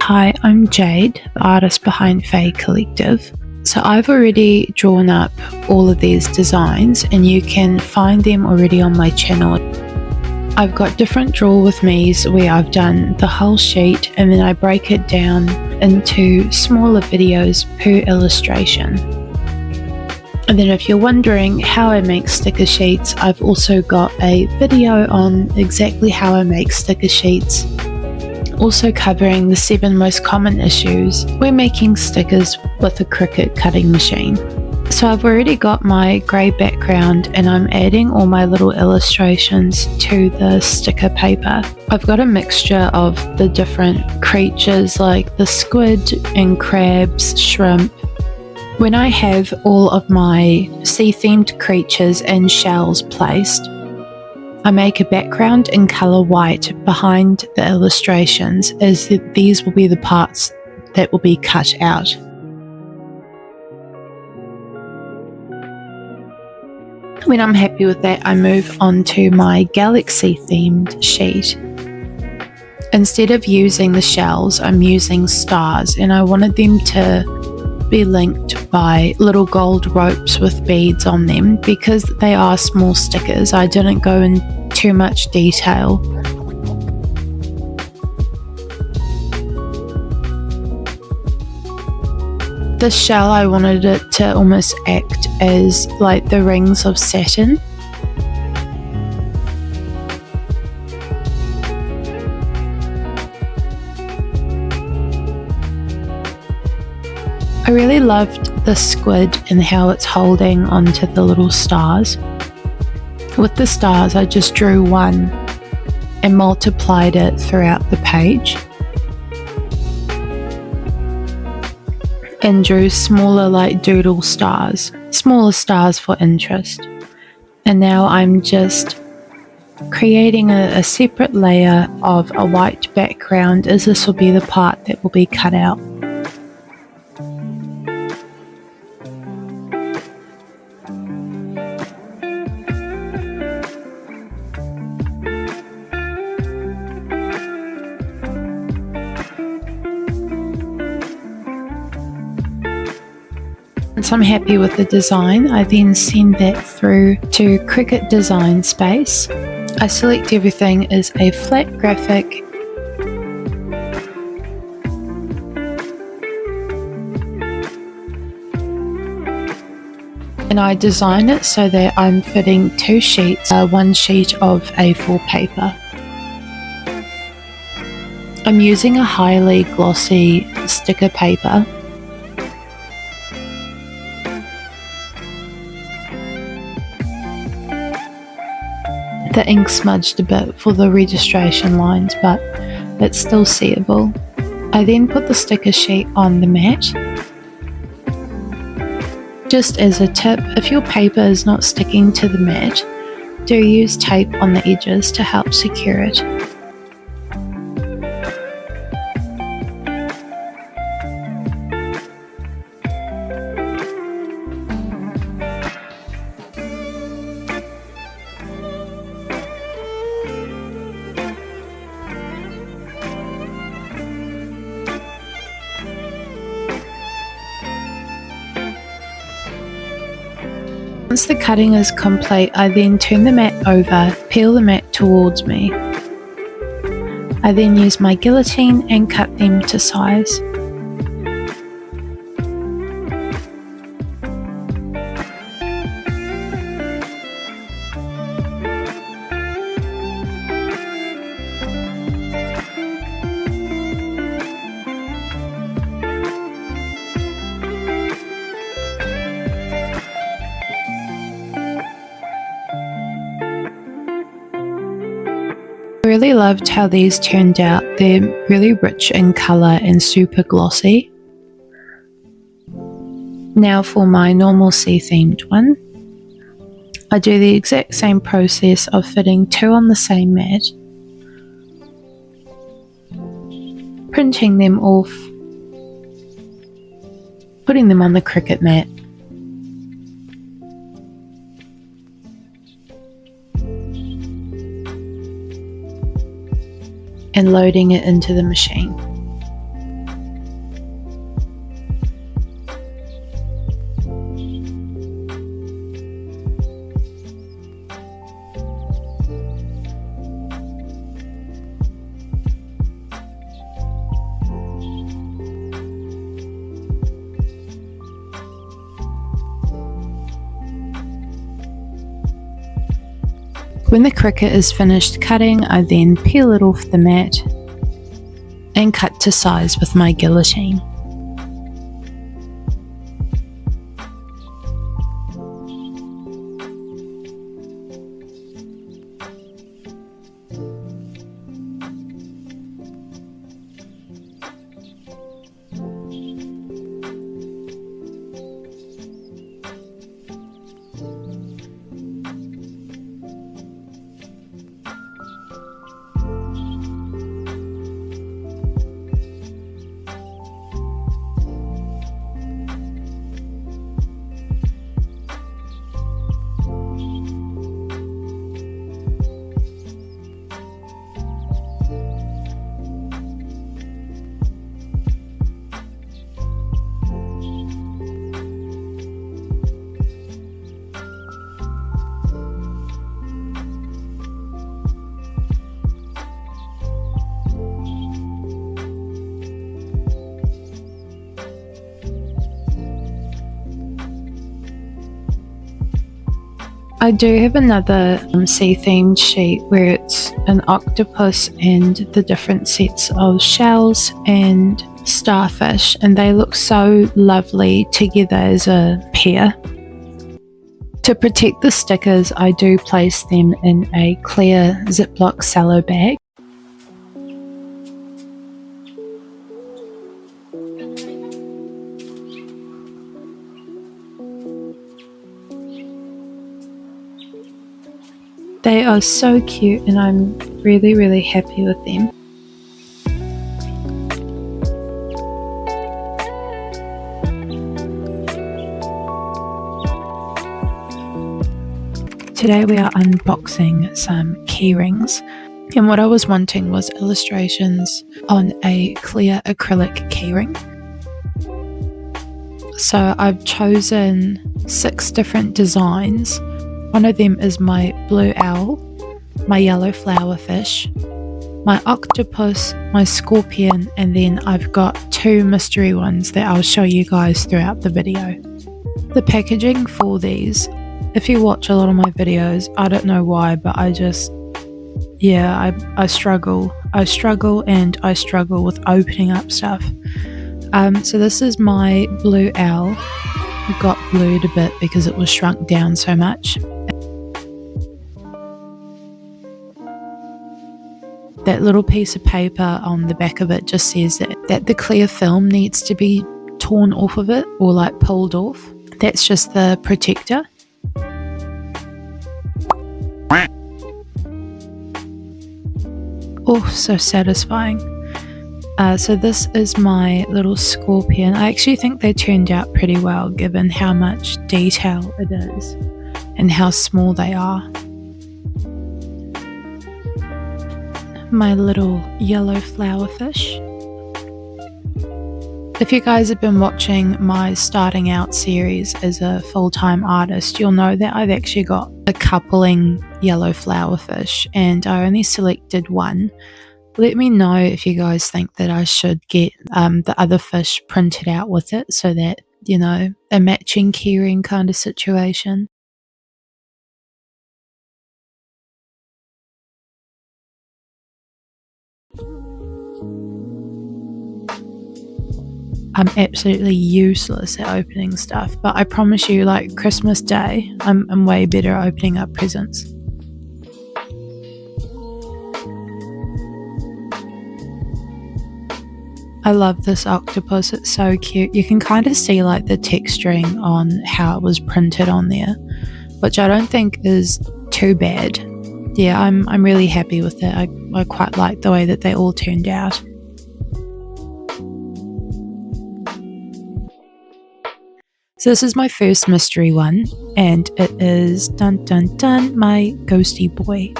Hi, I'm Jade, the artist behind Faye Collective. So I've already drawn up all of these designs and you can find them already on my channel. I've got different draw with me's where I've done the whole sheet and then I break it down into smaller videos per illustration. And then if you're wondering how I make sticker sheets, I've also got a video on exactly how I make sticker sheets, also covering the 7 most common issues when making stickers with a Cricut cutting machine. So I've already got my grey background and I'm adding all my little illustrations to the sticker paper. I've got a mixture of the different creatures like the squid and crabs, shrimp. When I have all of my sea-themed creatures and shells placed, I make a background in colour white behind the illustrations, as these will be the parts that will be cut out. When I'm happy with that, I move on to my galaxy themed sheet. Instead of using the shells, I'm using stars, and I wanted them to be linked by little gold ropes with beads on them. Because they are small stickers, I didn't go in too much detail. This shell, I wanted it to almost act as like the rings of Saturn. I really loved the squid and how it's holding onto the little stars. With the stars, I just drew one and multiplied it throughout the page, and drew smaller like doodle stars, smaller stars for interest. And now I'm just creating a separate layer of a white background, as this will be the part that will be cut out. Once I'm happy with the design, I then send that through to Cricut Design Space. I select everything as a flat graphic and I design it so that I'm fitting 2 sheets, one sheet of A4 paper. I'm using a highly glossy sticker paper. The ink smudged a bit for the registration lines, but it's still seeable. I then put the sticker sheet on the mat. Just as a tip, if your paper is not sticking to the mat, do use tape on the edges to help secure it. Once the cutting is complete, I then turn the mat over, peel the mat towards me. I then use my guillotine and cut them to size. I really loved how these turned out. They're really rich in colour and super glossy. Now for my normal sea themed one. I do the exact same process of fitting 2 on the same mat, printing them off, putting them on the Cricut mat, and loading it into the machine. When the cricket is finished cutting, I then peel it off the mat and cut to size with my guillotine. I do have another sea-themed sheet where it's an octopus and the different sets of shells and starfish, and they look so lovely together as a pair. To protect the stickers, I do place them in a clear Ziploc cello bag. They are so cute and I'm really happy with them. Today we are unboxing some key rings, and what I was wanting was illustrations on a clear acrylic keyring. So I've chosen 6 different designs. One of them is my blue owl, my yellow flowerfish, my octopus, my scorpion, and then I've got 2 mystery ones that I'll show you guys throughout the video. The packaging for these, if you watch a lot of my videos, I don't know why, but I struggle with opening up stuff. So this is my blue owl. It got blued a bit because it was shrunk down so much. That little piece of paper on the back of it just says that the clear film needs to be torn off of it or like pulled off. That's just the protector. Oh, so satisfying. So this is my little scorpion. I actually think they turned out pretty well given how much detail it is and how small they are. My little yellow flowerfish. If you guys have been watching my starting out series as a full-time artist, you'll know that I've actually got a coupling yellow flowerfish and I only selected one. Let me know if you guys think that I should get the other fish printed out with it so that, you know, a matching keyring kind of situation. I'm absolutely useless at opening stuff, but I promise you, like Christmas Day, I'm way better at opening up presents. I love this octopus, it's so cute. You can kind of see like the texturing on how it was printed on there, which I don't think is too bad. Yeah, I'm really happy with it. I quite like the way that they all turned out. So this is my first mystery one, and it is dun dun dun, my ghosty boy.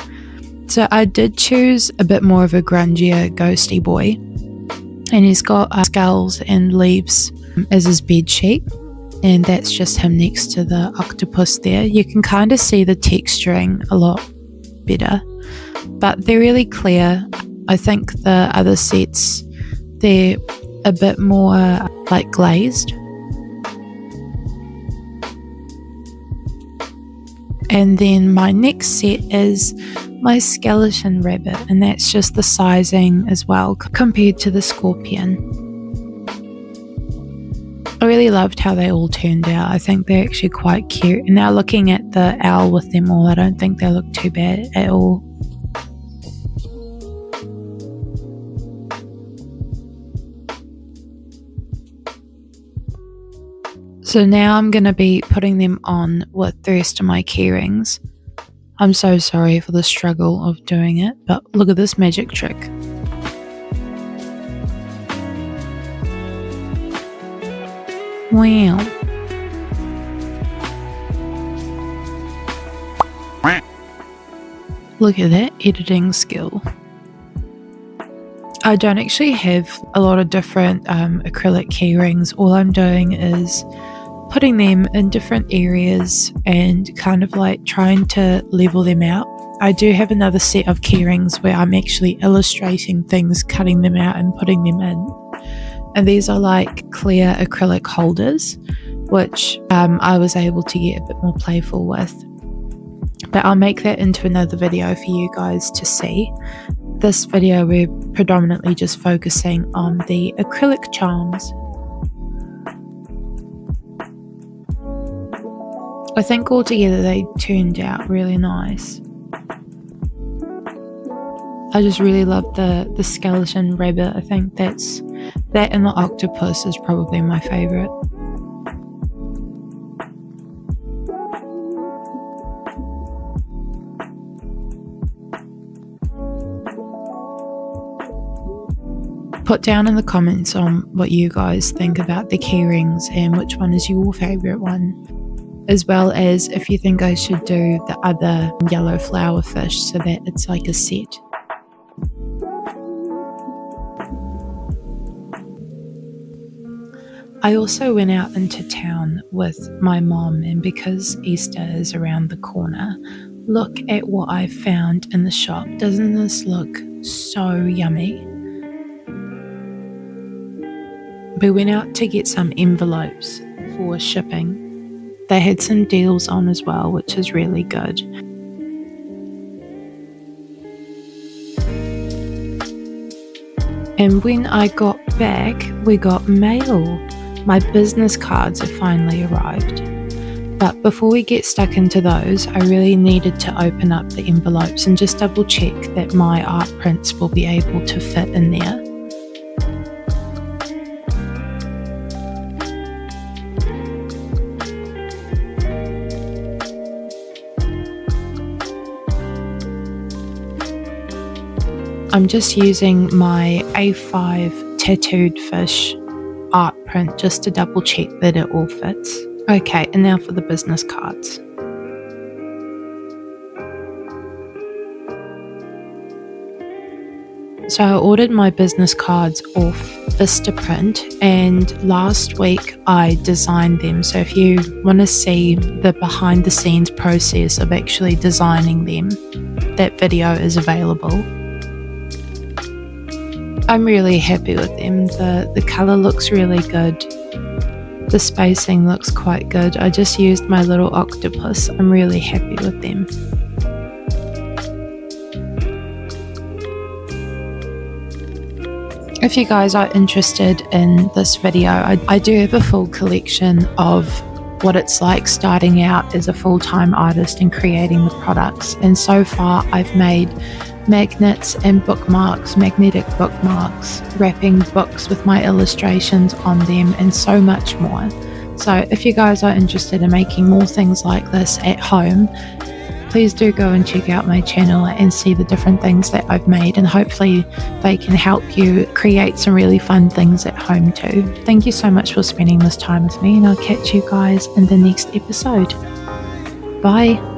So I did choose a bit more of a grungier ghosty boy, and he's got skulls and leaves as his bed sheet, and that's just him next to the octopus there. You can kind of see the texturing a lot better, but they're really clear. I think the other sets, they're a bit more like glazed. And then my next set is my skeleton rabbit, and that's just the sizing as well compared to the scorpion. I really loved how they all turned out. I think they're actually quite cute. And now looking at the owl with them all, I don't think they look too bad at all. So now I'm going to be putting them on with the rest of my keyrings. I'm so sorry for the struggle of doing it, but look at this magic trick. Wow. Look at that editing skill. I don't actually have a lot of different acrylic keyrings. All I'm doing is putting them in different areas and kind of like trying to level them out. I do have another set of keyrings where I'm actually illustrating things, cutting them out and putting them in. And these are like clear acrylic holders, which I was able to get a bit more playful with. But I'll make that into another video for you guys to see. This video we're predominantly just focusing on the acrylic charms. I think altogether they turned out really nice. I just really love the skeleton rabbit. I think that and the octopus is probably my favourite. Put down in the comments on what you guys think about the keyrings and which one is your favourite one, as well as if you think I should do the other yellow flower fish so that it's like a set. I also went out into town with my mom, and because Easter is around the corner, look at what I found in the shop. Doesn't this look so yummy? We went out to get some envelopes for shipping. They had some deals on as well, which is really good. And when I got back, we got mail. My business cards have finally arrived. But before we get stuck into those, I really needed to open up the envelopes and just double check that my art prints will be able to fit in there. I'm just using my A5 tattooed fish art print just to double check that it all fits. Okay, and now for the business cards. So I ordered my business cards off Vistaprint, and last week I designed them. So if you want to see the behind the scenes process of actually designing them, that video is available. I'm really happy with them. The colour looks really good. The spacing looks quite good. I just used my little octopus. I'm really happy with them. If you guys are interested in this video, I do have a full collection of what it's like starting out as a full-time artist and creating the products. And so far I've made magnets and bookmarks, magnetic bookmarks, wrapping books with my illustrations on them, and so much more. So if you guys are interested in making more things like this at home, please do go and check out my channel and see the different things that I've made, and hopefully they can help you create some really fun things at home too. Thank you so much for spending this time with me, and I'll catch you guys in the next episode. Bye.